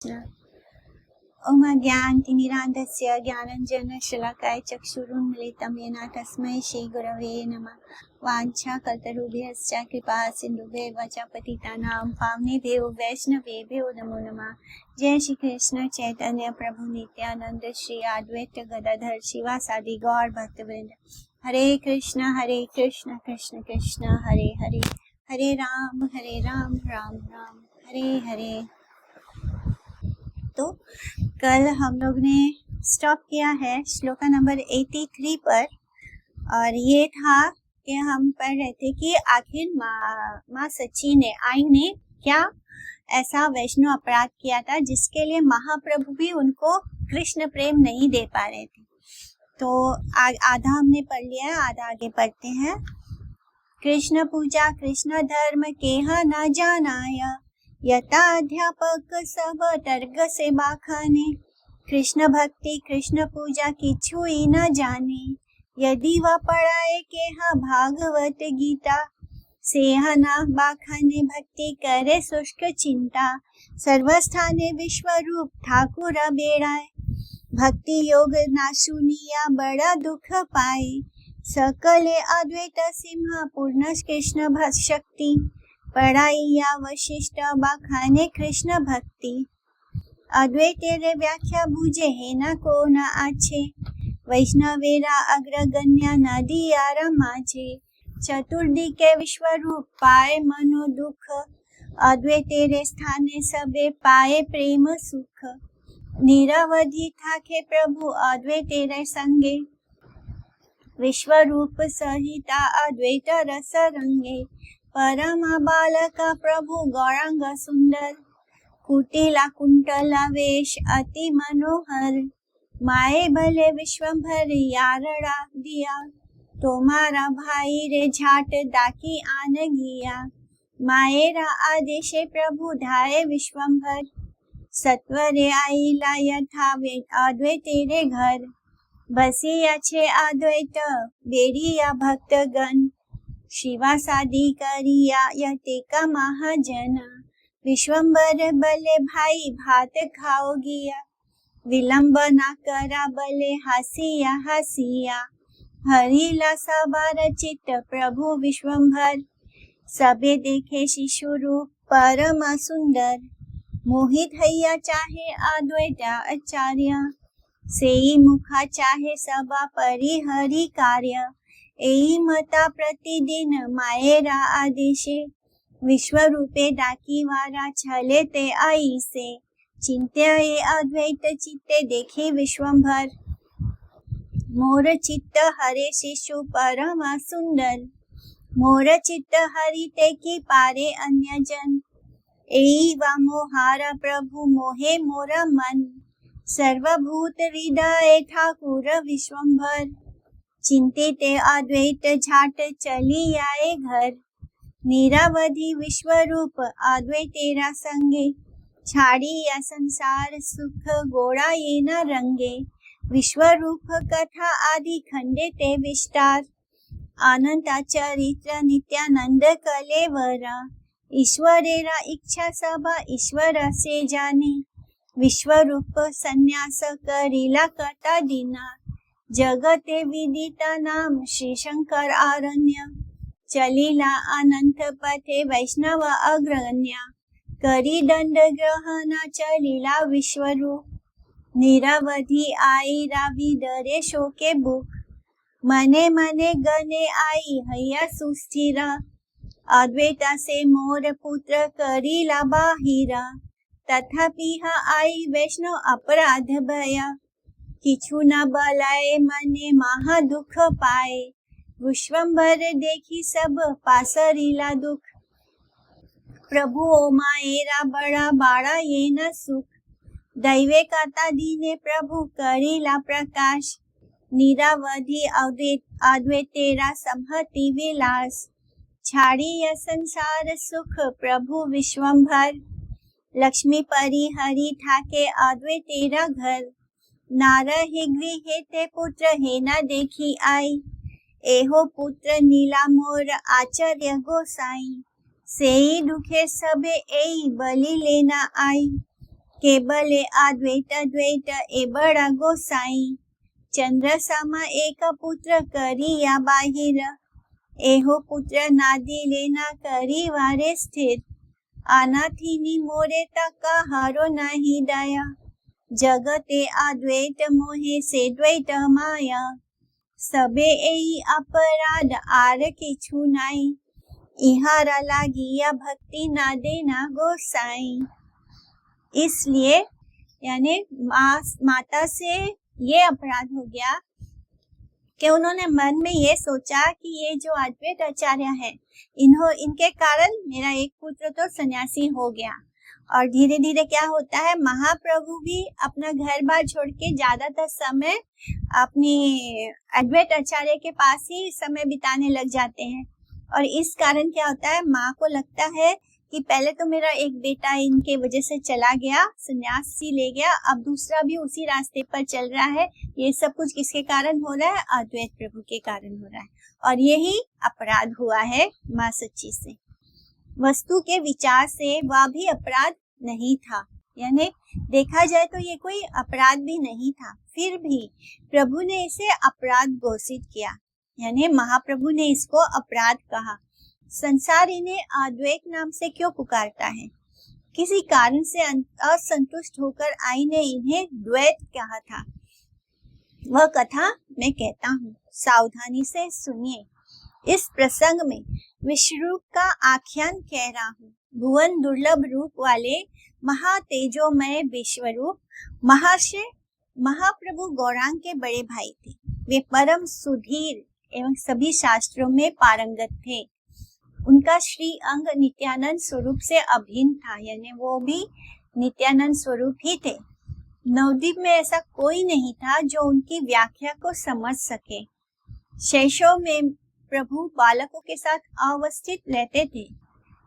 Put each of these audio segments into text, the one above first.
ओम ज्ञानतिमिरान्धस्य ज्ञानाञ्जनशलाकाय चक्षुरुन्मिलितं येन तस्मै श्रीगुरवे नमः। वाञ्छाकल्पतरुभ्यश्च कृपा सिन्धुभ्यैव च पतितानां पावनेभ्यो वैष्णवेभ्यो नमो नमः। जय श्री कृष्ण चैतन्य प्रभु नित्यानंद श्री अद्वैत गदाधर शिवासादि गौर भक्तवृंद। हरे कृष्ण कृष्ण कृष्ण हरे हरे, हरे राम राम राम हरे हरे। तो कल हम लोग ने स्टॉप किया है श्लोका नंबर 83 पर, और ये था कि हम पढ़ रहे थे कि आखिर माँ सची ने आई ने क्या ऐसा वैष्णव अपराध किया था जिसके लिए महाप्रभु भी उनको कृष्ण प्रेम नहीं दे पा रहे थे। तो आधा हमने पढ़ लिया है, आधा आगे पढ़ते हैं। कृष्ण पूजा कृष्ण धर्म केहा न जानाया, यथा अध्यापक सब तर्क से बाखाने। कृष्ण भक्ति कृष्ण पूजा किछु ही न जाने, यदि वह पढ़ाए के हा भागवत गीता। सेहा ना बाखाने भक्ति करे शुष्क चिंता, सर्वस्थाने विश्व रूप ठाकुर बेड़ाए। भक्ति योग ना सुनिया बड़ा दुख पाए, सकले अद्वैत सिंह पूर्ण कृष्ण भक्त शक्ति। पढ़ाइया वशिष्ठ बाखाने कृष्ण भक्ति, अद्वैतेरे व्याख्या बुझे है न को न आछे। वैष्णवेरा अग्रगण्य नदी माझे, चतुर्दी के विश्व रूप पाए मनो दुख। अद्वैतेरे स्थाने सबे पाए प्रेम सुख, निरवधि थाके प्रभु अद्वैतेरे संगे। विश्व रूप सहिता अद्वैत रस रंगे, परम बालका प्रभु गौरांग सुंदर। कुटिला कुंटला वेश अति मनोहर, माए भले विश्वभर यारड़ा दिया। तुम्हारा भाई रे झाट दाकी आन गया, माएरा आदेशे प्रभु धाये विश्वभर। सत्वरे आईला यथा अद्वैतेरे घर, बसिया छे अद्वैत बेरिया भक्तगण। शिवासादि करिया यते का महाजन, विश्वम्बर बले भाई भात खाओ गिया। विलंब ना करा बले हसिया हसिया, हरिला सबार चित्त प्रभु विश्वम्भर। सबे देखे शिशु रूप परम सुंदर, मोहित हैया चाहे अद्वैत आचार्य। सेई मुखा चाहे सबा परिहरि कार्य, एई मता प्रतिदिन मायेरा आदेशे। विश्व रूपे डाकी वारा छले ते आई से, चिंत्य ए अद्वैत चित्ते देखी विश्वम्भर। मोर चित्त हरे शिशु परम सुंदर, मोर चित्त हरिते की पारे अन्य जन। एई वा मोहारा प्रभु मोहे मोर मन, सर्वभूत हृदय ठाकुर विश्वम्भर। चिंतित अद्वैत झाट चली आए घर, निरावधि विश्व रूप अद्वैतेरा संगे। छाड़ी या संसार सुख गोड़ा ये न रंगे, विश्व रूप कथा आदि खंडे ते विस्तार। अनंत चरित्र नित्यानंद कलेवरा, ईश्वरेरा इच्छा सभा ईश्वर से जाने। विश्व रूप संन्यास करिला कथा दीना, जगते विदिता नाम श्री शंकर आरण्य। चलीला अनंत पथे वैष्णव अग्रगण्य, करी दंड ग्रहण चलीला विश्वरूप। निरवधि आई रावी दरे शोके बुक, मने मने गने आई हैया सुस्थिरा। अद्वैता से मोर पुत्र करीला बाहिरा, तथापि आई वैष्णव अपराध भया। किछु न बलाए मने महा दुख पाए, विश्वम्भर देखी सब पासरीला दुख। प्रभु ओ माएरा बड़ा बाड़ा ये न सुख, दैवे कथा दीने प्रभु करीला प्रकाश। निरावधि अद्वैतेरा संहति विलास, छाड़ी या संसार सुख प्रभु विश्वम्भर। लक्ष्मी परिहरि ठाके अद्वैतेरा घर, नारहि गृहे ते पुत्र है न देखी आई। एहो पुत्र नीला मोर आचार्य गोसाई, सेई दुखे सबे एई बलि लेना आई। केवल अद्वैत द्वैत ए बड़ा गोसाई, चंद्र सम एक पुत्र करिया बाहिर, एहो पुत्र ना दिले ना करी वारे स्थिर, अनाथिनी मोरे तक हारो नहीं दया, जगते अद्वैत मोहे से द्वैत माया, सबे एई अपराध आर किछु नाई, इहारा लागिया भक्ति ना देना गोसाई। इसलिए यानी माता से ये अपराध हो गया कि उन्होंने मन में ये सोचा कि ये जो अद्वैत आचार्य है, इनके कारण मेरा एक पुत्र तो सन्यासी हो गया। और धीरे धीरे क्या होता है, महाप्रभु भी अपना घर बार छोड़ के ज्यादातर समय अपनी अद्वैत आचार्य के पास ही समय बिताने लग जाते हैं। और इस कारण क्या होता है, माँ को लगता है कि पहले तो मेरा एक बेटा इनके वजह से चला गया, सन्यासी ले गया, अब दूसरा भी उसी रास्ते पर चल रहा है। ये सब कुछ किसके कारण हो रहा है? अद्वैत प्रभु के कारण हो रहा है। और यही अपराध हुआ है माँ सच्ची से। वस्तु के विचार से वह भी अपराध नहीं था, यानी देखा जाए तो ये कोई अपराध भी नहीं था, फिर भी प्रभु ने इसे अपराध घोषित किया, यानी महाप्रभु ने इसको अपराध कहा। संसार इन्हें अद्वैत नाम से क्यों पुकारता है? किसी कारण से असंतुष्ट होकर आई ने इन्हें द्वैत कहा था। वह कथा मैं कहता हूँ, सावधानी से सुनिए। इस प्रसंग में विश्वरूप का आख्यान कह रहा हूँ। भुवन दुर्लभ रूप वाले महातेजोमय विश्वरूप महर्षि महाप्रभु गौरांग के बड़े भाई थे। वे परम सुधीर एवं सभी शास्त्रों में पारंगत थे। उनका श्री अंग नित्यानंद स्वरूप से अभिन्न था, यानी वो भी नित्यानंद स्वरूप ही थे। नवद्वीप में ऐसा कोई नहीं था जो उनकी व्याख्या को समझ सके। शैशव में प्रभु बालकों के साथ अवस्थित रहते थे।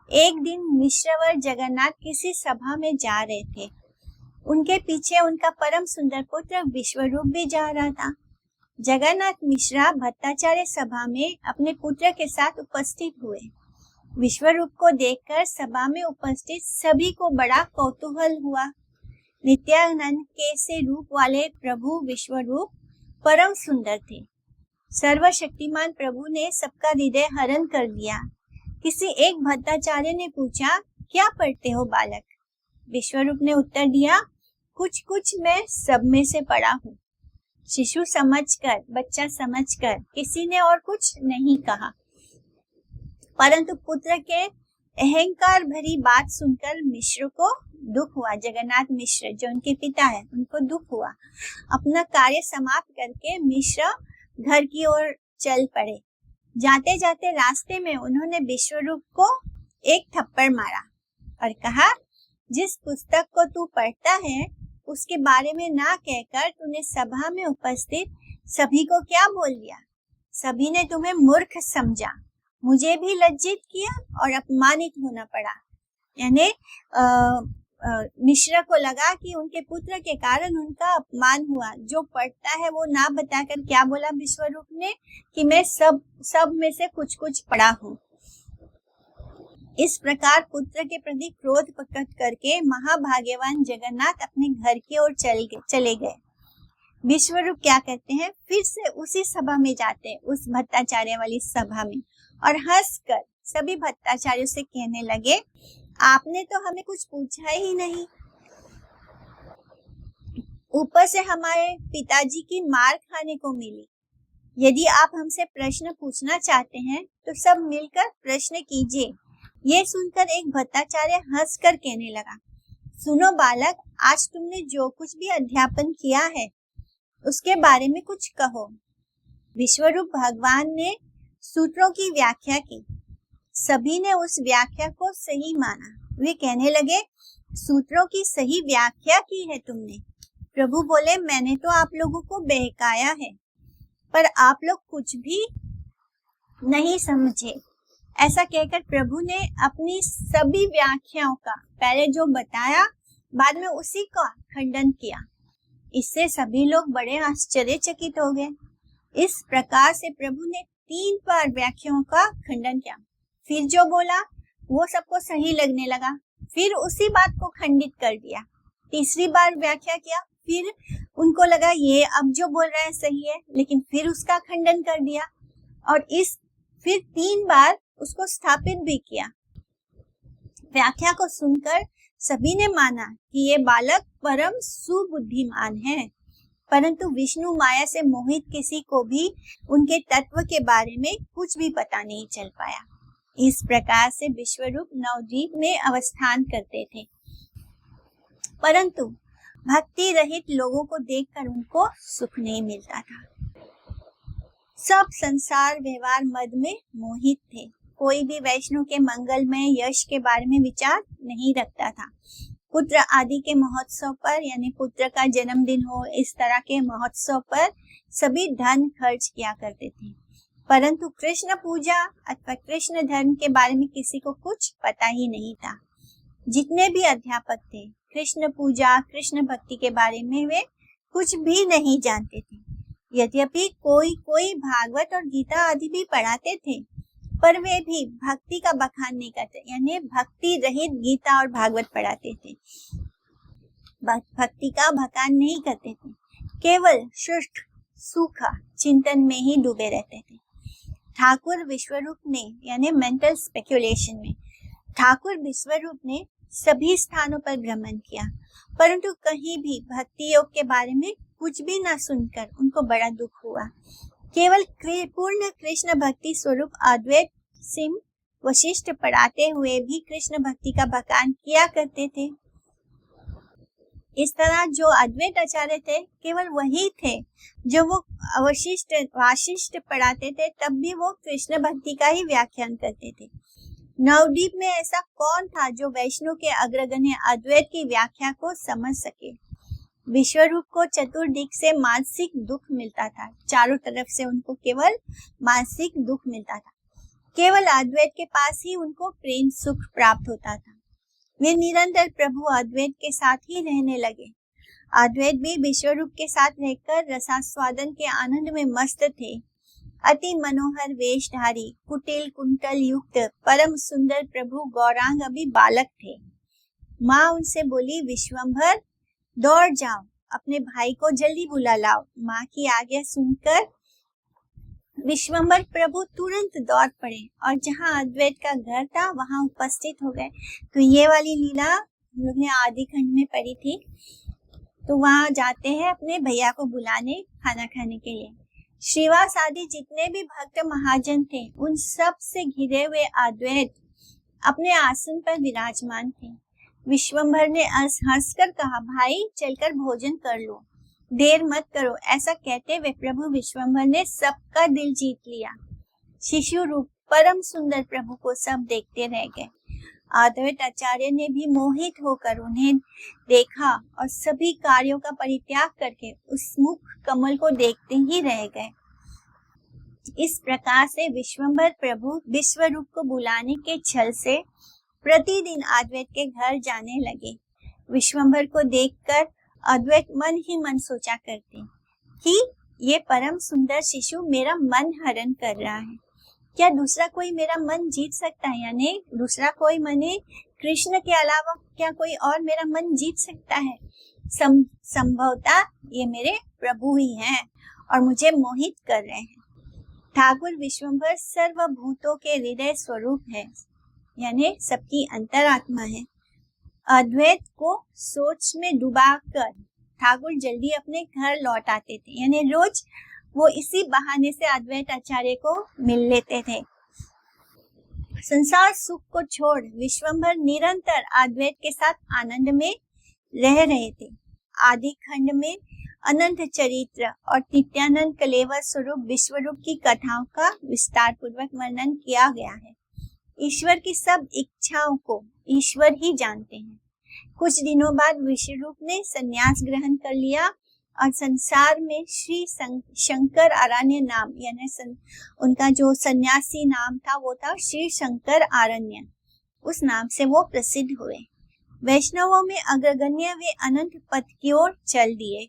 एक दिन मिश्रवर जगन्नाथ किसी सभा में जा रहे थे। उनके पीछे उनका परम सुंदर पुत्र विश्वरूप भी जा रहा था। जगन्नाथ मिश्रा भट्टाचार्य सभा में अपने पुत्र के साथ उपस्थित हुए। विश्वरूप को देखकर सभा में उपस्थित सभी को बड़ा कौतूहल हुआ। नित्यानंद के से रूप वाले प्रभु विश्वरूप परम सुंदर थे। सर्वशक्तिमान प्रभु ने सबका हृदय हरण कर दिया। किसी एक भट्टाचार्य ने पूछा, क्या पढ़ते हो बालक? विश्वरूप ने उत्तर दिया, कुछ कुछ मैं सब में से पढ़ा हूँ। शिशु समझकर, बच्चा समझकर, किसी ने और कुछ नहीं कहा। परंतु पुत्र के अहंकार भरी बात सुनकर मिश्र को दुख हुआ। जगन्नाथ मिश्र जो उनके पिता है, उनको दुख हुआ। अपना कार्य समाप्त करके मिश्र घर की ओर चल पड़े। जाते जाते रास्ते में उन्होंने विश्वरूप को एक थप्पड़ मारा और कहा, जिस पुस्तक को तू पढ़ता है उसके बारे में ना कहकर तूने सभा में उपस्थित सभी को क्या बोल दिया? सभी ने तुम्हें मूर्ख समझा, मुझे भी लज्जित किया और अपमानित होना पड़ा। यानी मिश्रा को लगा कि उनके पुत्र के कारण उनका अपमान हुआ। जो पढ़ता है वो ना बताकर क्या बोला विश्वरूप ने कि मैं सब में से कुछ कुछ पढ़ा हूँ। इस प्रकार पुत्र के प्रति क्रोध प्रकट करके महाभाग्यवान जगन्नाथ अपने घर की ओर चले गए। विश्वरूप क्या कहते हैं, फिर से उसी सभा में जाते हैं, उस भट्टाचार्य वाली सभा में, और हंसकर सभी भट्टाचार्यों से कहने लगे, आपने तो हमें कुछ पूछा ही नहीं। ऊपर से हमारे पिताजी की मार खाने को मिली। यदि आप हमसे प्रश्न पूछना चाहते हैं तो सब मिलकर प्रश्न कीजिए। ये सुनकर एक भट्टाचार्य हंसकर कहने लगा, सुनो बालक, आज तुमने जो कुछ भी अध्यापन किया है उसके बारे में कुछ कहो। विश्वरूप भगवान ने सूत्रों की व्याख्या की। सभी ने उस व्याख्या को सही माना। वे कहने लगे, सूत्रों की सही व्याख्या की है तुमने। प्रभु बोले, मैंने तो आप लोगों को बहकाया है, पर आप लोग कुछ भी नहीं समझे। ऐसा कहकर प्रभु ने अपनी सभी व्याख्याओं का पहले जो बताया, बाद में उसी का खंडन किया। इससे सभी लोग बड़े आश्चर्यचकित हो गए। इस प्रकार से प्रभु ने 3 बार व्याख्याओं का खंडन किया। फिर जो बोला वो सबको सही लगने लगा, फिर उसी बात को खंडित कर दिया। तीसरी बार व्याख्या किया, फिर उनको लगा ये अब जो बोल रहा है सही है, लेकिन फिर उसका खंडन कर दिया और फिर 3 बार उसको स्थापित भी किया। व्याख्या को सुनकर सभी ने माना कि ये बालक परम सुबुद्धिमान है, परंतु विष्णु माया से मोहित किसी को भी उनके तत्व के बारे में कुछ भी पता नहीं चल पाया। इस प्रकार से विश्वरूप नवद्वीप में अवस्थान करते थे, परंतु भक्ति रहित लोगों को देखकर उनको सुख नहीं मिलता था। सब संसार व्यवहार मद में मोहित थे। कोई भी वैष्णव के मंगल में यश के बारे में विचार नहीं रखता था। पुत्र आदि के महोत्सव पर, यानी पुत्र का जन्मदिन हो, इस तरह के महोत्सव पर सभी धन खर्च किया करते थे, परंतु कृष्ण पूजा अथवा कृष्ण धर्म के बारे में किसी को कुछ पता ही नहीं था। जितने भी अध्यापक थे, कृष्ण पूजा कृष्ण भक्ति के बारे में वे कुछ भी नहीं जानते थे। यद्यपि कोई भागवत और गीता आदि भी पढ़ाते थे, पर वे भी भक्ति का बखान नहीं करते, यानी भक्ति रहित गीता और भागवत पढ़ाते थे, भक्ति का बखान नहीं करते थे, केवल शुष्क सूखा चिंतन में ही डूबे रहते थे। ठाकुर विश्वरूप ने, यानी मेंटल स्पेक्युलेशन में, ठाकुर विश्वरूप ने सभी स्थानों पर भ्रमण किया, परंतु कहीं भी भक्ति योग के बारे में कुछ भी न सुनकर उनको बड़ा दुख हुआ। केवल पूर्ण कृष्ण भक्ति स्वरूप अद्वैत सिंह वशिष्ठ पढ़ाते हुए भी कृष्ण भक्ति का बखान किया करते थे। इस तरह जो अद्वैत आचार्य थे, केवल वही थे जो वो वाशिष्ठ पढ़ाते थे, तब भी वो कृष्ण भक्ति का ही व्याख्यान करते थे। नवद्वीप में ऐसा कौन था जो वैष्णव के अग्रगण्य अद्वैत की व्याख्या को समझ सके। विश्वरूप को चतुर्दिक से मानसिक दुख मिलता था, चारों तरफ से उनको केवल मानसिक दुख मिलता था। केवल अद्वैत के पास ही उनको प्रेम सुख प्राप्त होता था। वे निरंतर प्रभु अद्वैत के साथ ही रहने लगे। अद्वैत भी विश्वरूप के साथ रहकर रसास्वादन के आनंद में मस्त थे। अति मनोहर वेशधारी, कुटिल कुंटल युक्त परम सुंदर प्रभु गौरांग अभी बालक थे। माँ उनसे बोली, विश्वंभर दौड़ जाओ, अपने भाई को जल्दी बुला लाओ। माँ की आज्ञा सुनकर विश्वंभर प्रभु तुरंत दौड़ पड़े और जहाँ अद्वैत का घर था वहां उपस्थित हो गए। तो ये वाली लीला हम लोग ने आदि खंड में पढ़ी थी। तो वहां जाते हैं अपने भैया को बुलाने खाना खाने के लिए। श्रीवास आदि जितने भी भक्त महाजन थे, उन सब से घिरे हुए अद्वैत अपने आसन पर विराजमान थे। विश्वंभर ने हंसकर कहा, भाई चलकर भोजन कर लो, देर मत करो। ऐसा कहते हुए प्रभु विश्वंभर ने सबका दिल जीत लिया। शिशु रूप परम सुंदर प्रभु को सब देखते रह गए। अद्वैत आचार्य ने भी मोहित होकर उन्हें देखा और सभी कार्यों का परित्याग करके उस मुख कमल को देखते ही रह गए। इस प्रकार से विश्वंभर प्रभु विश्वरूप को बुलाने के छल से प्रतिदिन अद्वैत के घर जाने लगे। विश्वंभर को देखकर अद्वैत मन ही मन सोचा करते कि ये परम सुंदर शिशु मेरा मन हरण कर रहा है। क्या दूसरा कोई मेरा मन जीत सकता है? यानी दूसरा कोई मने कृष्ण के अलावा क्या कोई और मेरा मन जीत सकता है? संभवतः ये मेरे प्रभु ही हैं और मुझे मोहित कर रहे हैं। ठाकुर विश्वंभर सर्वभूतों के हृदय स्वरूप है, यानी सबकी अंतरात्मा है। अद्वैत को सोच में डुबाकर ठाकुर जल्दी अपने घर लौट आते थे, यानी रोज वो इसी बहाने से अद्वैत आचार्य को मिल लेते थे। संसार सुख को छोड़ विश्वंभर निरंतर अद्वैत के साथ आनंद में रह रहे थे। आदि खंड में अनंत चरित्र और नित्यानंद कलेवर स्वरूप विश्वरूप की कथाओं का विस्तार पूर्वक वर्णन किया गया है। ईश्वर की सब इच्छाओं को ईश्वर ही जानते हैं। कुछ दिनों बाद विश्वरूप ने संन्यास ग्रहण कर लिया और संसार में श्री शंकर आरण्य नाम, यानी उनका जो सन्यासी नाम था वो था श्री शंकर आरण्य, उस नाम से वो प्रसिद्ध हुए। वैष्णवों में अग्रगण्य वे अनंत पथ की ओर चल दिए।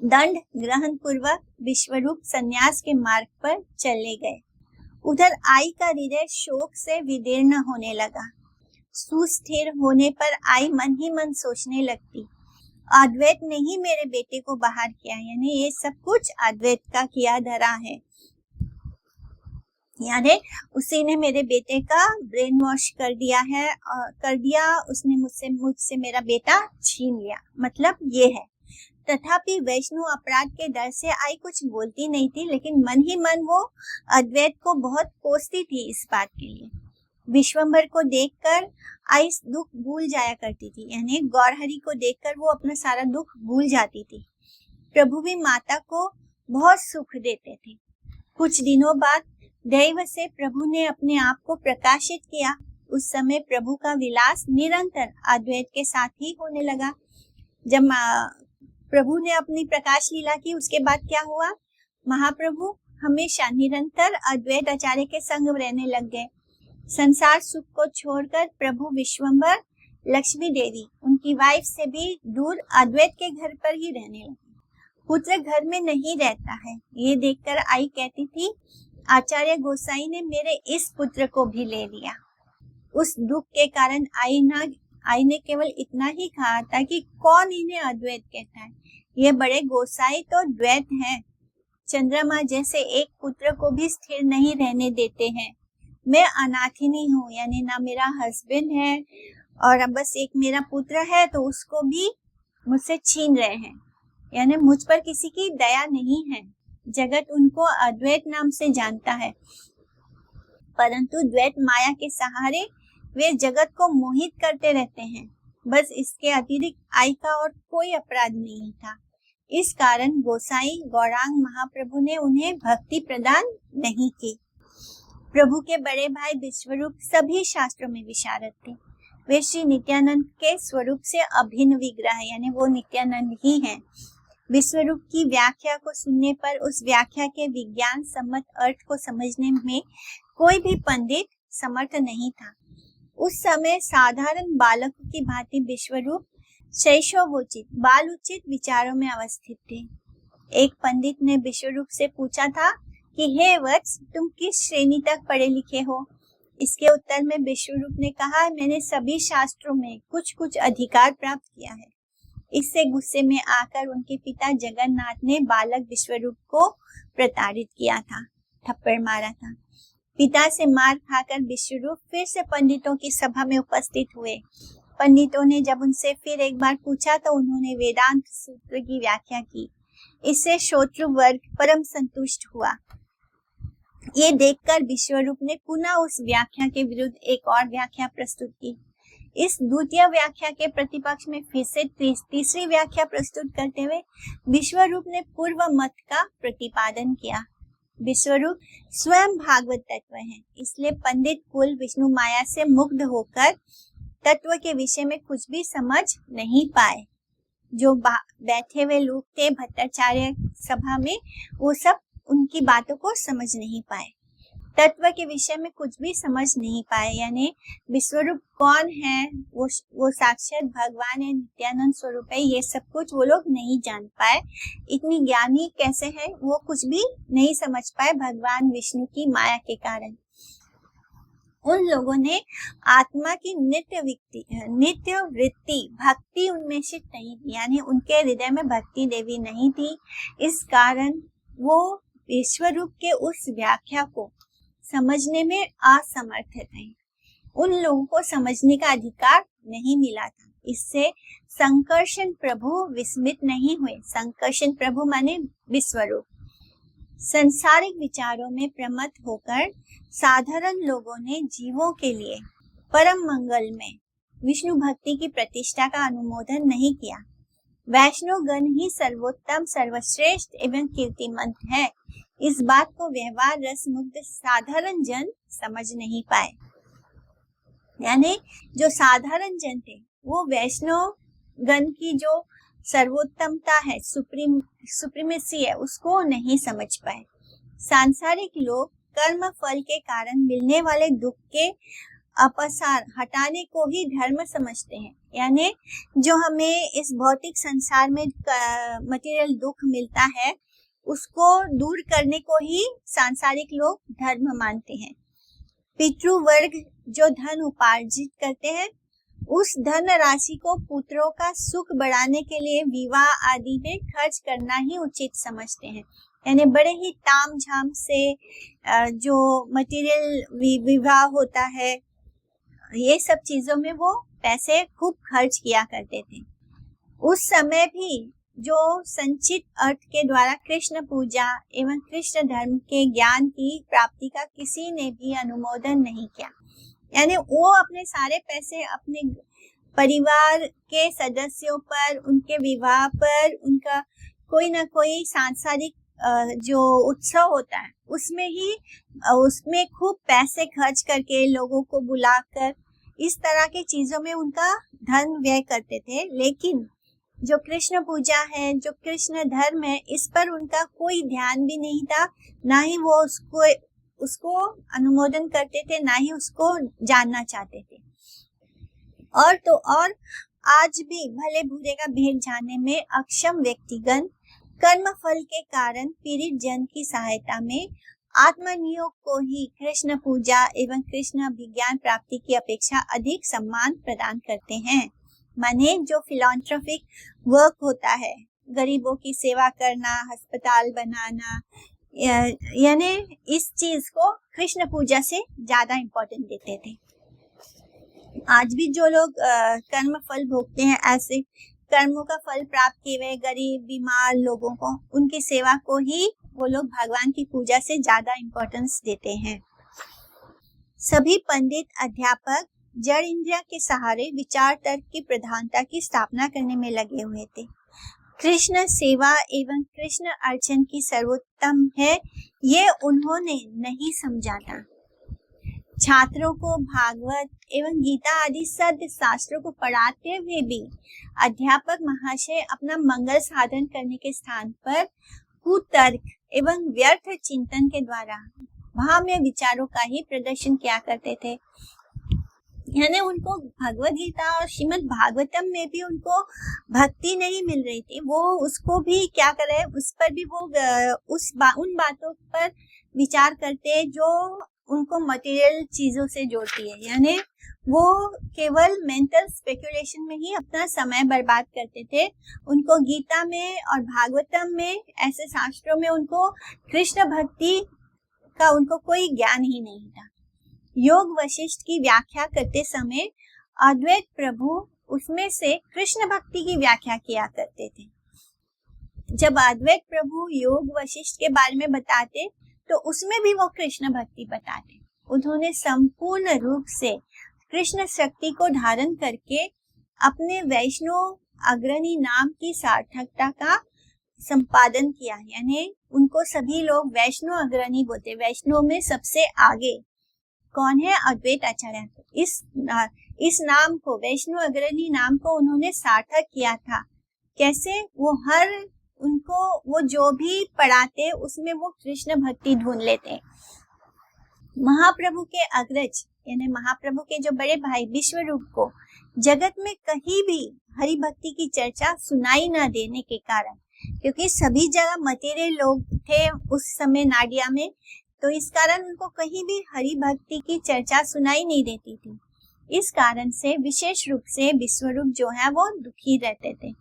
दंड ग्रहण पूर्वक विश्वरूप संन्यास के मार्ग पर चले गए। उधर आई का हृदय शोक से विदीर्ण होने लगा। सुस्थिर होने पर आई मन ही मन सोचने लगती, अद्वैत ने ही मेरे बेटे को बाहर किया, यानी ये सब कुछ अद्वैत का किया धरा है, यानी उसी ने मेरे बेटे का ब्रेन वॉश कर दिया है, उसने मुझसे मेरा बेटा छीन लिया, मतलब ये है। तथापि वैष्णो अपराध के डर से आई कुछ बोलती नहीं थी, लेकिन मन ही मन वो अद्वैत को बहुत कोसती थी इस बात के लिए। विश्वम्भर को देखकर आई दुख भूल जाया करती थी, यानी गौरहरि को देखकर वो अपना सारा दुख भूल जाती थी। प्रभु भी माता को बहुत सुख देते थे। कुछ दिनों बाद दैव से प्रभु ने अपने आप को प्रकाशित किया। उस समय प्रभु का विलास निरंतर अद्वैत के साथ ही होने लगा। जब प्रभु ने अपनी प्रकाश लीला की, उसके बाद क्या हुआ, महाप्रभु हमेशा निरंतर अद्वैत आचार्य के संग रहने लग गए। संसार सुख को छोड़कर प्रभु विश्वम्भर, लक्ष्मी देवी, उनकी वाइफ से भी दूर अद्वैत के घर पर ही रहने लगे। पुत्र घर में नहीं रहता है, ये देखकर आई कहती थी, आचार्य गोसाई ने मेरे इस पुत्र को भी ले लिया। उस दुख के कारण आई ने केवल इतना ही कहा था कि कौन इन्हें अद्वैत कहता है, ये बड़े गोसाई तो द्वैत हैं। चंद्रमा जैसे एक पुत्र को भी स्थिर नहीं रहने देते हैं। मैं अनाथिनी हूँ, यानी ना मेरा हस्बैंड है और अब बस एक मेरा पुत्र है, तो उसको भी मुझसे छीन रहे हैं, यानी मुझ पर किसी की दया नहीं है। जगत उनको अद्वैत नाम से जानता है, परंतु द्वैत माया के सहारे वे जगत को मोहित करते रहते हैं। बस इसके अतिरिक्त आई का और कोई अपराध नहीं था। इस कारण गोसाई गौरांग महाप्रभु ने उन्हें भक्ति प्रदान नहीं की। प्रभु के बड़े भाई विश्वरूप सभी शास्त्रों में विशारद थे। वे श्री नित्यानंद के स्वरूप से अभिन्न विग्रह, यानी वो नित्यानंद ही हैं। विश्वरूप की व्याख्या को सुनने पर उस व्याख्या के विज्ञान सम्मत अर्थ को समझने में कोई भी पंडित समर्थ नहीं था। उस समय साधारण बालकों की भांति विश्वरूप शैशवोचित, बाल उचित विचारों में अवस्थित थे। एक पंडित ने विश्वरूप से पूछा था कि हे वत्स, तुम किस श्रेणी तक पढ़े लिखे हो? इसके उत्तर में विश्वरूप ने कहा, मैंने सभी शास्त्रों में कुछ कुछ अधिकार प्राप्त किया है। इससे गुस्से में आकर उनके पिता जगन्नाथ ने बालक विश्वरूप को प्रताड़ित किया था, थप्पड़ मारा था। पिता से मार खाकर विश्वरूप फिर से पंडितों की सभा में उपस्थित हुए। पंडितों ने जब उनसे फिर एक बार पूछा तो उन्होंने वेदांत सूत्र की व्याख्या की। इससे श्रोतृ वर्ग परम संतुष्ट हुआ। ये देखकर विश्वरूप ने पुनः उस व्याख्या के विरुद्ध एक और व्याख्या प्रस्तुत की। इस द्वितीय व्याख्या के प्रतिपक्ष में फिर से तीसरी व्याख्या प्रस्तुत करते हुए विश्वरूप ने पूर्व मत का प्रतिपादन किया। विश्वरूप स्वयं भागवत तत्व है, इसलिए पंडित कुल विष्णु माया से मुग्ध होकर तत्व के विषय में कुछ भी समझ नहीं पाए। जो बैठे हुए लोग थे भट्टाचार्य सभा में, वो सब उनकी बातों को समझ नहीं पाए, तत्व के विषय में कुछ भी समझ नहीं पाए। यानी विश्वरूप कौन है, वो साक्षात भगवान है, नित्यानंद स्वरूप है, ये सब कुछ वो लोग नहीं जान पाए। इतनी ज्ञानी कैसे है, वो कुछ भी नहीं समझ पाए भगवान विष्णु की माया के कारण। उन लोगों ने आत्मा की नित्य वृत्ति भक्ति उन्मेषित नहीं थी, यानी उनके हृदय में भक्ति देवी नहीं थी। इस कारण वो विश्वरूप के उस व्याख्या को समझने में असमर्थ थे। उन लोगों को समझने का अधिकार नहीं मिला था। इससे संकर्षण प्रभु विस्मित नहीं हुए। संकर्षण प्रभु माने विश्वरूप। संसारिक विचारों में प्रमत्त होकर साधारण लोगों ने जीवों के लिए परम मंगल में विष्णु भक्ति की प्रतिष्ठा का अनुमोदन नहीं किया। वैष्णव गण ही सर्वोत्तम, सर्वश्रेष्ठ एवं कीर्तिमंत है। इस बात को व्यवहार रस मुग्ध साधारण जन समझ नहीं पाए। यानी जो साधारण जन थे वो वैष्णव गण की जो सर्वोत्तमता है, सुप्रीमेसी है, उसको नहीं समझ पाए। सांसारिक लोग कर्म फल के कारण मिलने वाले दुख के अपसार हटाने को ही धर्म समझते हैं। यानी जो हमें इस भौतिक संसार में मटेरियल दुख मिलता है, उसको दूर करने को ही सांसारिक लोग धर्म मानते हैं। पितृवर्ग जो धन उपार्जित करते हैं उस धन राशि को पुत्रों का सुख बढ़ाने के लिए विवाह आदि में खर्च करना ही उचित समझते हैं। यानी बड़े ही तामझाम से जो मटेरियल विवाह होता है, ये सब चीजों में वो पैसे खूब खर्च किया करते थे। उस समय भी जो संचित अर्थ के द्वारा कृष्ण पूजा एवं कृष्ण धर्म के ज्ञान की प्राप्ति का किसी ने भी अनुमोदन नहीं किया। यानी वो अपने सारे पैसे अपने परिवार के सदस्यों पर, उनके विवाह पर, उनका कोई ना कोई सांसारिक जो उत्सव होता है उसमें खूब पैसे खर्च करके लोगों को बुलाकर इस तरह की चीजों में उनका धन व्यय करते थे। लेकिन जो कृष्ण पूजा है, जो कृष्ण धर्म है, इस पर उनका कोई ध्यान भी नहीं था, ना ही वो उसको अनुमोदन करते थे, ना ही उसको जानना चाहते थे। और तो और आज भी भले बुरे का भेद जानने में अक्षम व्यक्तिगण कर्म फल के कारण पीड़ित जन की सहायता में आत्मनियोग को ही कृष्ण पूजा एवं कृष्ण अभिज्ञान प्राप्ति की अपेक्षा अधिक सम्मान प्रदान करते हैं। माने जो फिलॉन्थ्रोपिक वर्क होता है, गरीबों की सेवा करना, अस्पताल बनाना, यानी इस चीज को कृष्ण पूजा से ज्यादा इम्पोर्टेंट देते थे। आज भी जो लोग कर्म फल भोगते हैं, ऐसे कर्मों का फल प्राप्त किए हुए गरीब बीमार लोगों को, उनकी सेवा को ही वो लोग भगवान की पूजा से ज्यादा इम्पोर्टेंस देते हैं। सभी पंडित अध्यापक जड़ इंद्रिया के सहारे विचार तर्क की प्रधानता की स्थापना करने में लगे हुए थे। कृष्ण सेवा एवं कृष्ण अर्चन की सर्वोत्तम है, ये उन्होंने नहीं समझा था। छात्रों को भागवत एवं गीता आदि सद शास्त्रों को पढ़ाते हुए भी अध्यापक महाशय अपना मंगल साधन करने के स्थान पर कुतर्क एवं व्यर्थ चिंतन के द्वारा भाव्य विचारों का ही प्रदर्शन किया करते थे। यानी उनको भगवत गीता और श्रीमद् भागवतम में भी उनको भक्ति नहीं मिल रही थी, वो उसको भी क्या करे, उस पर भी वो उन बातों पर विचार करते जो उनको मटेरियल चीजों से जोड़ती है। यानी वो केवल मेंटल स्पेकुलेशन में ही अपना समय बर्बाद करते थे। उनको गीता में और भागवतम में, ऐसे शास्त्रों में उनको कृष्ण भक्ति का उनको कोई ज्ञान ही नहीं था। योग वशिष्ठ की व्याख्या करते समय अद्वैत प्रभु उसमें से कृष्ण भक्ति की व्याख्या किया करते थे। जब अद्वैत प्रभु योग वशिष्ठ के बारे में बताते तो उसमें भी वो कृष्ण भक्ति बताते। उन्होंने संपूर्ण रूप से कृष्ण शक्ति को धारण करके अपने वैष्णव अग्रणी नाम की सार्थकता का संपादन किया। यानी उनको सभी लोग वैष्णव अग्रणी बोलते। वैष्णव में सबसे आगे कौन है? अद्वैत आचार्य। इस नाम को, वैष्णव अग्रणी नाम को उन्होंने सार्थक किया था। कैसे? वो जो भी पढ़ाते उसमें वो कृष्ण भक्ति ढूंढ लेते। महाप्रभु के अग्रज यानी महाप्रभु के जो बड़े भाई विश्वरूप को जगत में कहीं भी हरि भक्ति की चर्चा सुनाई न देने के कारण, क्योंकि सभी जगह मटेरियल लोग थे उस समय नाडिया में, तो इस कारण उनको कहीं भी हरि भक्ति की चर्चा सुनाई नहीं देती थी। इस कारण से विशेष रूप से विश्वरूप जो है वो दुखी रहते थे।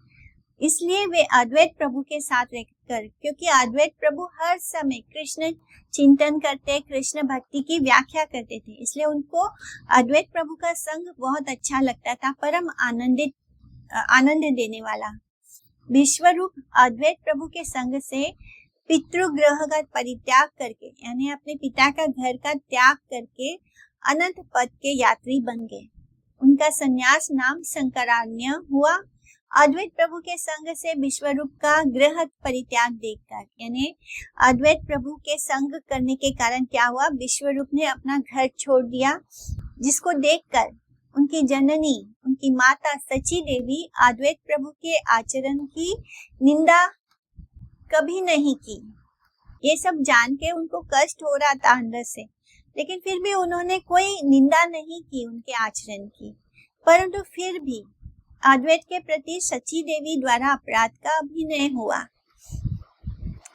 इसलिए वे अद्वैत प्रभु के साथ रहकर, क्योंकि अद्वैत प्रभु हर समय कृष्ण चिंतन करते, कृष्ण भक्ति की व्याख्या करते थे, इसलिए उनको अद्वैत प्रभु का संग बहुत अच्छा लगता था, परम आनंद देने वाला। विश्वरूप अद्वैत प्रभु के संग से पितृगृह का परित्याग करके, यानी अपने पिता का घर का त्याग करके अनंत पद के यात्री बन गए। उनका संन्यास नाम शंकरारण्य हुआ। अद्वैत प्रभु के संग से विश्वरूप का गृह परित्याग देखकर, यानी अद्वैत प्रभु के संग करने के कारण क्या हुआ, विश्वरूप ने अपना घर छोड़ दिया, जिसको देखकर उनकी जननी, उनकी माता सची देवी अद्वैत प्रभु के आचरण की निंदा कभी नहीं की। ये सब जान के उनको कष्ट हो रहा था अंदर से, लेकिन फिर भी उन्होंने कोई निंदा नहीं की उनके आचरण की। परंतु फिर भी अद्वैत के प्रति सची देवी द्वारा अपराध का अभिनय हुआ।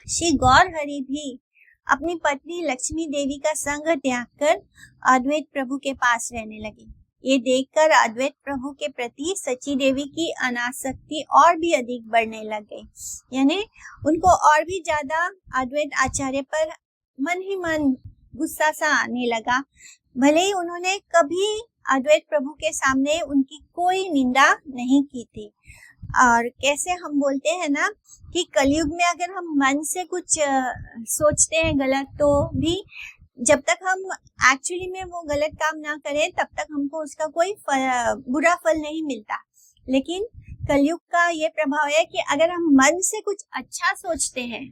श्री गौर हरि भी अपनी पत्नी लक्ष्मी देवी का संग त्याग कर अद्वैत प्रभु के पास रहने लगे। ये देखकर अद्वैत प्रभु के प्रति सची देवी की अनासक्ति और भी अधिक बढ़ने लग गई, यानी उनको और भी ज्यादा अद्वैत आचार्य पर मन ही मन गुस्सा सा आने लगा। भले ही उन्होंने कभी अद्वैत प्रभु के सामने उनकी कोई निंदा नहीं की थी। और कैसे हम बोलते हैं ना कि कलयुग में अगर हम मन से कुछ सोचते हैं गलत, तो भी जब तक हम एक्चुअली में वो गलत काम ना करें तब तक हमको उसका कोई बुरा फल नहीं मिलता। लेकिन कलयुग का ये प्रभाव है कि अगर हम मन से कुछ अच्छा सोचते हैं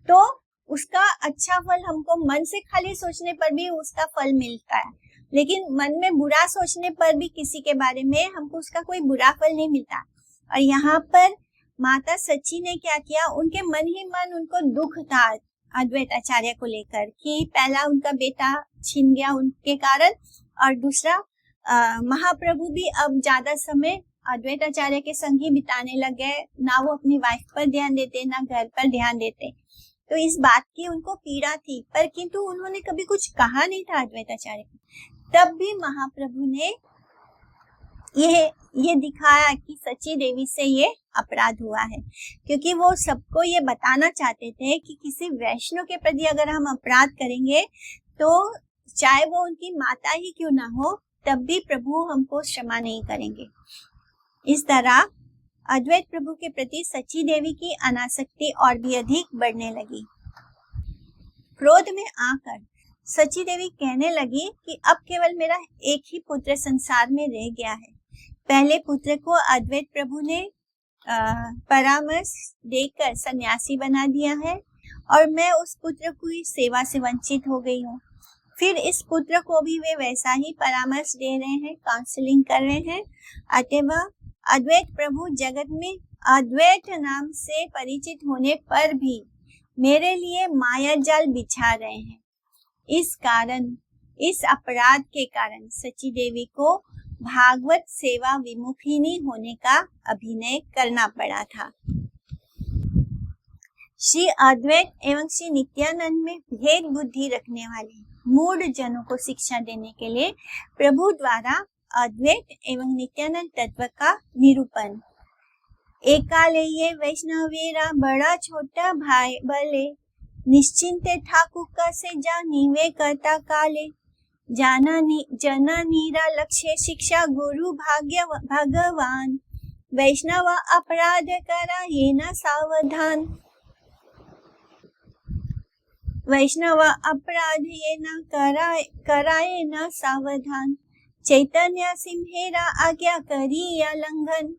तो उसका अच्छा फल हमको मन से खाली सोचने पर भी उसका फल मिलता है, लेकिन मन में बुरा सोचने पर भी किसी के बारे में हमको उसका कोई बुरा फल नहीं मिलता। और यहाँ पर माता सची ने क्या किया, उनके मन ही मन उनको दुख था अद्वैत आचार्य को लेकर कि पहला उनका बेटा छीन गया उनके कारण, और दूसरा महाप्रभु भी अब ज्यादा समय अद्वैत आचार्य के संग ही बिताने लग गए, ना वो अपनी वाइफ पर ध्यान देते ना घर पर ध्यान देते। तो इस बात की उनको पीड़ा थी, पर किंतु उन्होंने कभी कुछ कहा नहीं था अद्वैत आचार्य को। तब भी महाप्रभु ने ये दिखाया कि सची देवी से ये अपराध हुआ है, क्योंकि वो सबको ये बताना चाहते थे कि किसी वैष्णव के प्रति अगर हम अपराध करेंगे तो चाहे वो उनकी माता ही क्यों ना हो, तब भी प्रभु हमको क्षमा नहीं करेंगे। इस तरह अद्वैत प्रभु के प्रति सची देवी की अनासक्ति और भी अधिक बढ़ने लगी। क्रोध में आकर सची देवी कहने लगी कि अब केवल मेरा एक ही पुत्र संसार में रह गया है। पहले पुत्र को अद्वैत प्रभु ने परामर्श देकर सन्यासी बना दिया है और मैं उस पुत्र की सेवा से वंचित हो गई हूँ। फिर इस पुत्र को भी वे वैसा ही परामर्श दे रहे हैं, काउंसलिंग कर रहे हैं। अतः अद्वैत प्रभु जगत में अद्वैत नाम से परिचित होने पर भी मेरे लिए माया जाल बिछा रहे हैं। इस अपराध के कारण सची देवी को भागवत सेवा विमुखिनी होने का अभिनय करना पड़ा था। श्री अद्वैत एवं श्री नित्यानंद में भेद बुद्धि रखने वाले मूढ़ जनों को शिक्षा देने के लिए प्रभु द्वारा अद्वैत एवं नित्यानंद तत्व का निरूपण। एकाले ये वैष्णवेरा बड़ा छोटा भाई भले, निश्चिंते ठाकुर का से जानी वे करता काले, जना नीरा लक्ष्य शिक्षा गुरु भाग्य भगवान, वैष्णव अपराध करा ये न सावधान। वैष्णव अपराध ये न कराए न सावधान, चैतन्य सिंहेरा आज्ञा करी या लंघन,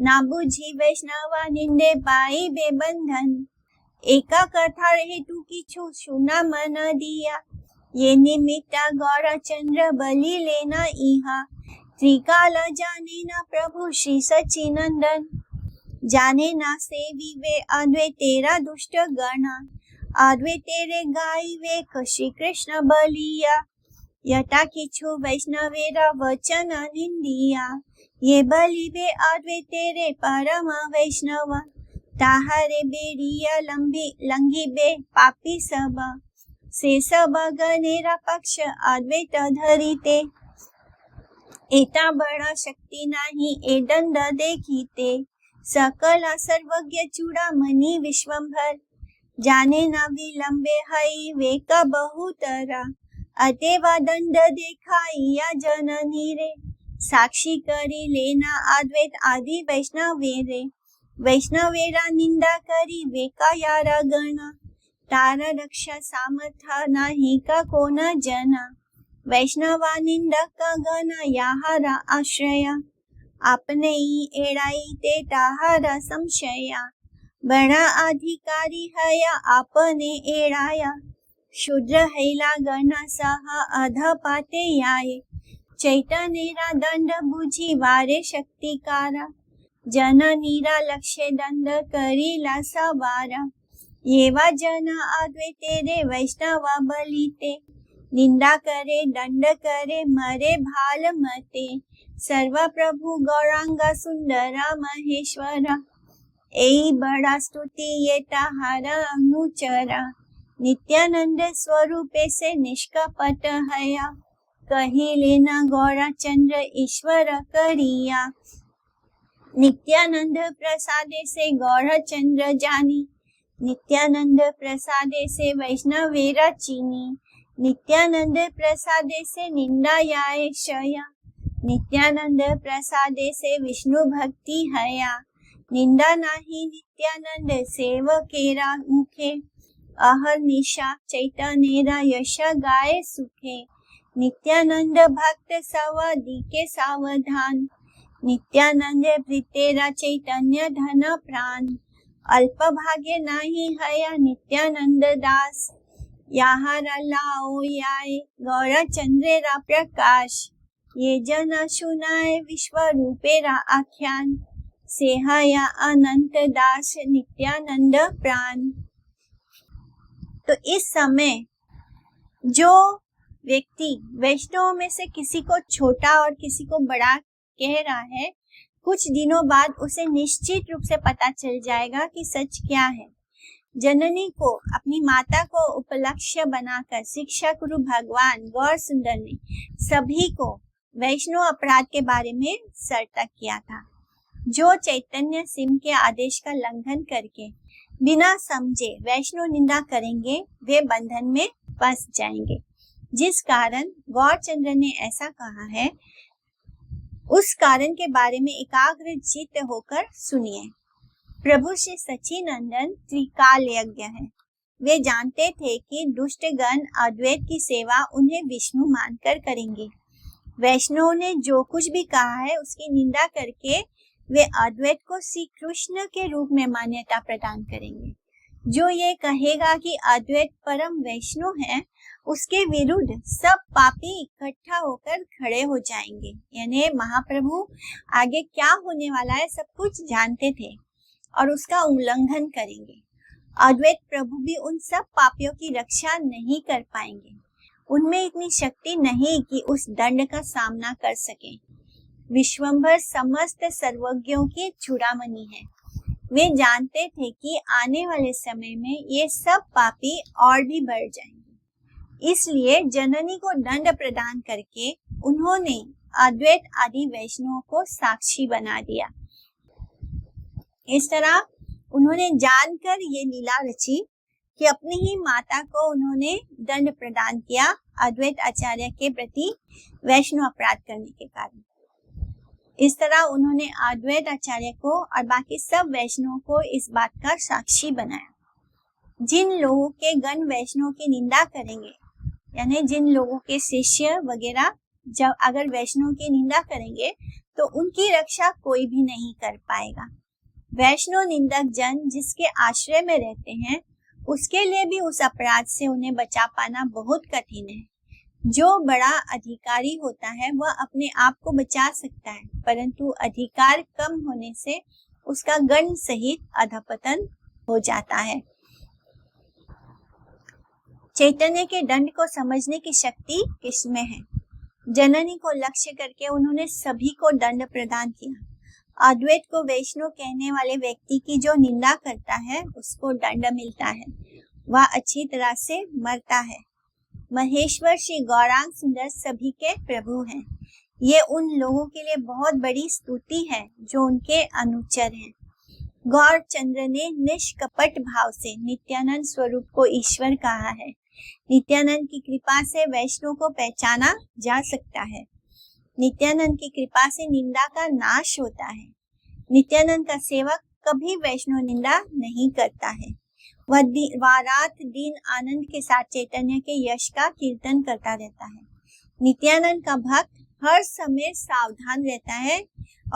ना बुझी वैष्णवा निंदे पाई बेबंधन, एका कथा हेतु की सुना मन दिया, ये निमित्ता गौरा चंद्र बलि लेना इहा, त्रिकाल जाने ना प्रभु श्री सच्चिनंदन, जाने ना सेवी वे अद्वैत तेरा दुष्ट गणा, अद्वैत तेरे गाई वे श्री कृष्ण बलिया, यथा किछु वैष्णवेरा वचन निंदिया, ये बलि वे अद्वैत तेरे परम वैष्णव, ताहरे बेरिया लंगी बे पापी सब, से सब गनेरा पक्ष अद्वैत धरिते, एता बड़ा शक्ति नाही ए दंड देखीते, सकल सर्वज्ञ चूड़ामणि विश्वंभर, जाने ना विलंबे हई वे का बहुतरा, अतेवा दंड देखाइया जननी रे, साक्षी करी लेना अद्वैत आदि वैष्णवेरे, वैष्णवेरा निंदा करी वे का यारा गणा, तारा रक्षा सामर्था नाही का कोना जना, वैष्णवा निंदा का गणा याहारा आश्रया, आपने ही एड़ाई ते ताहारा संशया, बड़ा अधिकारी हया आपने एड़ाया, शूद्र हैला गणा सहा अध पाते याये, चैतन्यरा दंड बुझी वारे शक्तिकारा, जन नीरा लक्ष्य दंड करीला सवारा, येवा जना अद्वैत तेरे वैष्णव बलिते, निंदा करे दंड करे मरे भाल मते, सर्व प्रभु गौरांगा सुंदरा महेश्वरा, एई बड़ा स्तुति ये ताहारा अनुचरा, नित्यानंद स्वरूपे से निष्कपट हया, कही लेना गौरा चंद्र ईश्वर करिया। नित्यानंद प्रसादे से गौर चंद्र जानी, नित्यानंद प्रसादे से वैष्णवेरा चीनी। नित्यानंद प्रसादे से निंदा याय शया, नित्यानंद प्रसादे से विष्णु भक्ति हया। निंदा नाही नित्यानंद सेवकेरा मुखे, अहर्निशा चैतन्येरा यश गाय सुखे। नित्यानंद भक्त सवदी के सावधान, नित्यानंद प्रीतेरा चैतन्य धन प्राण। अल्प भाग्य नाही हया नित्यानंद दास, यहाँ लाओ याय गौर चंद्रेरा प्रकाश। ये जन सुनाए विश्व रूपेरा आख्यान, से हया अनंत दास नित्यानंद प्राण। तो इस समय जो व्यक्ति वैष्णव में से किसी को छोटा और किसी को बड़ा कह रहा है, कुछ दिनों बाद उसे निश्चित रूप से पता चल जाएगा कि सच क्या है। जननी को, अपनी माता को उपलक्ष्य बनाकर शिक्षा गुरु भगवान गौर सुंदर ने सभी को वैष्णव अपराध के बारे में सर्तक किया था। जो चैतन्य सिंह के आदेश का उल्लंघन करके बिना समझे वैष्णव निंदा करेंगे, वे बंधन में फंस जाएंगे। जिस कारण गौरचंद्र ने ऐसा कहा है, उस कारण के बारे में एकाग्र चित्त होकर सुनिए। प्रभु श्री सच्चिदानंद त्रिकाल यज्ञ है। वे जानते थे कि दुष्टगण अद्वैत की सेवा उन्हें विष्णु मानकर करेंगे। वैष्णव ने जो कुछ भी कहा है उसकी निंदा करके वे अद्वैत को श्री कृष्ण के रूप में मान्यता प्रदान करेंगे। जो ये कहेगा कि अद्वैत परम वैष्णव है, उसके विरुद्ध सब पापी इकट्ठा होकर खड़े हो जाएंगे। यानी महाप्रभु आगे क्या होने वाला है सब कुछ जानते थे और उसका उल्लंघन करेंगे। अद्वैत प्रभु भी उन सब पापियों की रक्षा नहीं कर पाएंगे। उनमें इतनी शक्ति नहीं कि उस दंड का सामना कर सके। विश्वंभर समस्त सर्वज्ञों की चूड़ामणि है। वे जानते थे कि आने वाले समय में ये सब पापी और भी बढ़ जाएंगे। इसलिए जननी को दंड प्रदान करके उन्होंने अद्वैत आदि वैष्णवों को साक्षी बना दिया। इस तरह उन्होंने जानकर ये लीला रची कि अपनी ही माता को उन्होंने दंड प्रदान किया अद्वैत आचार्य के प्रति वैष्णव अपराध करने के कारण। इस तरह उन्होंने अद्वैत आचार्य को और बाकी सब वैष्णवों को इस बात का साक्षी बनाया। जिन लोगों के गण वैष्णव की निंदा करेंगे, यानी जिन लोगों के शिष्य वगैरह जब अगर वैष्णव की निंदा करेंगे तो उनकी रक्षा कोई भी नहीं कर पाएगा। वैष्णव निंदक जन जिसके आश्रय में रहते हैं, उसके लिए भी उस अपराध से उन्हें बचा पाना बहुत कठिन है। जो बड़ा अधिकारी होता है वह अपने आप को बचा सकता है, परंतु अधिकार कम होने से उसका गण सहित अधपतन हो जाता है। चैतन्य के दंड को समझने की शक्ति किसमें है? जननी को लक्ष्य करके उन्होंने सभी को दंड प्रदान किया। अद्वैत को वैष्णव कहने वाले व्यक्ति की जो निंदा करता है उसको दंड मिलता है, वह अच्छी तरह से मरता है। महेश्वर श्री गौरांग सुंदर सभी के प्रभु हैं। ये उन लोगों के लिए बहुत बड़ी स्तुति है जो उनके अनुचर हैं। गौरचंद्र ने निष्कपट भाव से नित्यानंद स्वरूप को ईश्वर कहा है। नित्यानंद की कृपा से वैष्णव को पहचाना जा सकता है। नित्यानंद की कृपा से निंदा का नाश होता है। नित्यानंद का सेवक कभी वैष्णव निंदा नहीं करता है। वह रात दिन आनंद के साथ चैतन्य के यश का कीर्तन करता रहता है। नित्यानंद का भक्त हर समय सावधान रहता है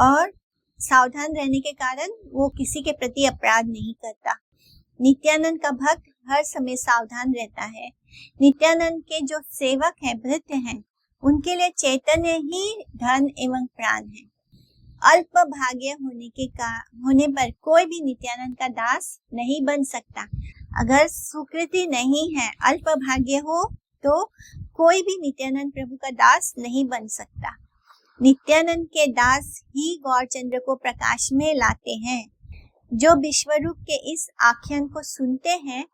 और सावधान रहने के कारण वो किसी के प्रति अपराध नहीं करता। नित्यानंद का भक्त हर समय सावधान रहता है। नित्यानंद के जो सेवक हैं, भृत्य हैं, उनके लिए चैतन्य ही धन एवं प्राण है। अल्प भाग्य होने पर कोई भी नित्यानंद का दास नहीं बन सकता। अगर सुकृति नहीं है, अल्प भाग्य हो तो कोई भी नित्यानंद प्रभु का दास नहीं बन सकता। नित्यानंद के दास ही गौरचंद्र को प्रकाश में लाते हैं। जो विश्वरूप के इस आख्यान को सुनते हैं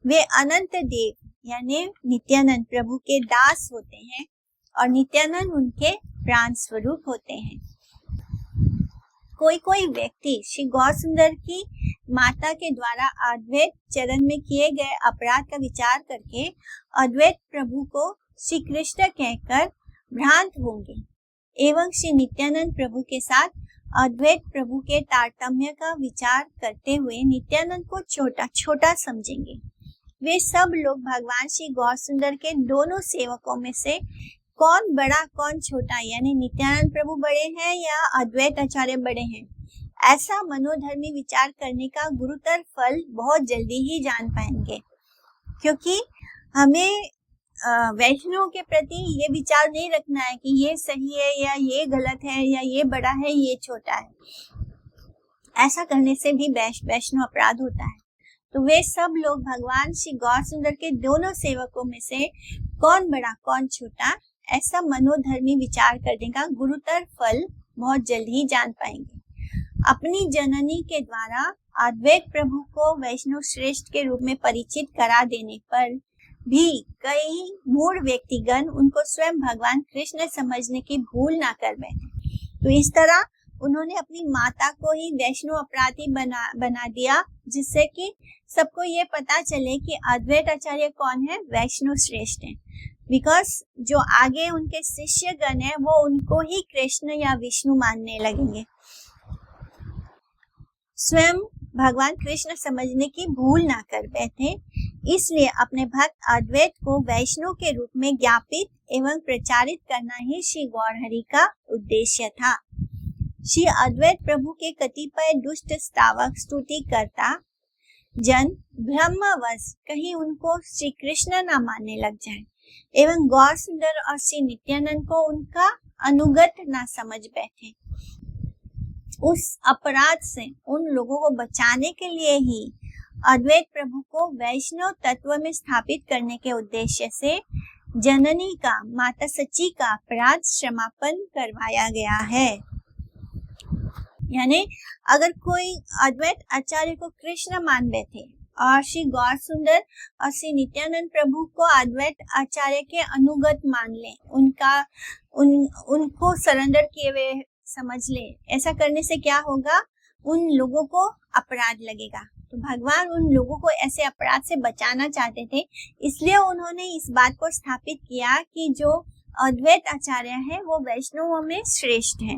वे अनंत देव यानी नित्यानंद प्रभु के दास होते हैं और नित्यानंद उनके प्राण स्वरूप होते हैं। कोई कोई व्यक्ति श्री गौर सुंदर की माता के द्वारा अद्वैत चरण में किए गए अपराध का विचार करके अद्वैत प्रभु को श्री कृष्ण कहकर भ्रांत होंगे एवं श्री नित्यानंद प्रभु के साथ अद्वैत प्रभु के तारतम्य का विचार करते हुए नित्यानंद को छोटा छोटा समझेंगे। वे सब लोग भगवान श्री गौर सुंदर के दोनों सेवकों में से कौन बड़ा कौन छोटा यानी नित्यानंद प्रभु बड़े हैं या अद्वैत आचार्य बड़े हैं, ऐसा मनोधर्मी विचार करने का गुरुतर फल बहुत जल्दी ही जान पाएंगे। क्योंकि हमें वैष्णव के प्रति ये विचार नहीं रखना है कि ये सही है या ये गलत है या ये बड़ा है ये छोटा है। ऐसा करने से भी वैष्णव अपराध होता है। तो वे सब लोग भगवान श्री गौर सुंदर के दोनों सेवकों में से कौन बड़ा कौन छोटा, ऐसा मनोधर्मी विचार करने का गुरुतर फल बहुत जल्द ही जान पाएंगे। अपनी जननी के द्वारा अद्वैत प्रभु को वैष्णव श्रेष्ठ के रूप में परिचित करा देने पर भी कई मूढ़ व्यक्तिगण उनको स्वयं भगवान कृष्ण समझने की भूल ना कर बैठे। तो इस तरह उन्होंने अपनी माता को ही वैष्णव अपराधी बना दिया, जिससे कि सबको ये पता चले कि अद्वैत आचार्य कौन है, वैष्णव श्रेष्ठ है। बिकॉज जो आगे उनके शिष्य गण है वो उनको ही कृष्ण या विष्णु मानने लगेंगे। स्वयं भगवान कृष्ण समझने की भूल ना कर बैठे, इसलिए अपने भक्त अद्वैत को वैष्णव के रूप में ज्ञापित एवं प्रचारित करना ही श्री गौरहरि का उद्देश्य था। श्री अद्वैत प्रभु के कतिपय दुष्ट स्तावक स्तुति करता जन ब्रह्मवश कहीं उनको श्री कृष्ण न मानने लग जाए एवं गौर सुंदर और श्री नित्यानंद को उनका अनुगत न समझ बैठे। उस अपराध से उन लोगों को बचाने के लिए ही अद्वैत प्रभु को वैष्णव तत्व में स्थापित करने के उद्देश्य से जननी का माता सची का अपराध क्षमापन करवाया गया है। यानी अगर कोई अद्वैत आचार्य को कृष्ण मान बैठे और श्री गौर सुंदर और श्री नित्यानंद प्रभु को अद्वैत आचार्य के अनुगत मान ले, उनको सरेंडर किए हुए समझ ले, ऐसा करने से क्या होगा, उन लोगों को अपराध लगेगा। तो भगवान उन लोगों को ऐसे अपराध से बचाना चाहते थे, इसलिए उन्होंने इस बात को स्थापित किया कि जो अद्वैत आचार्य है वो वैष्णवों में श्रेष्ठ है।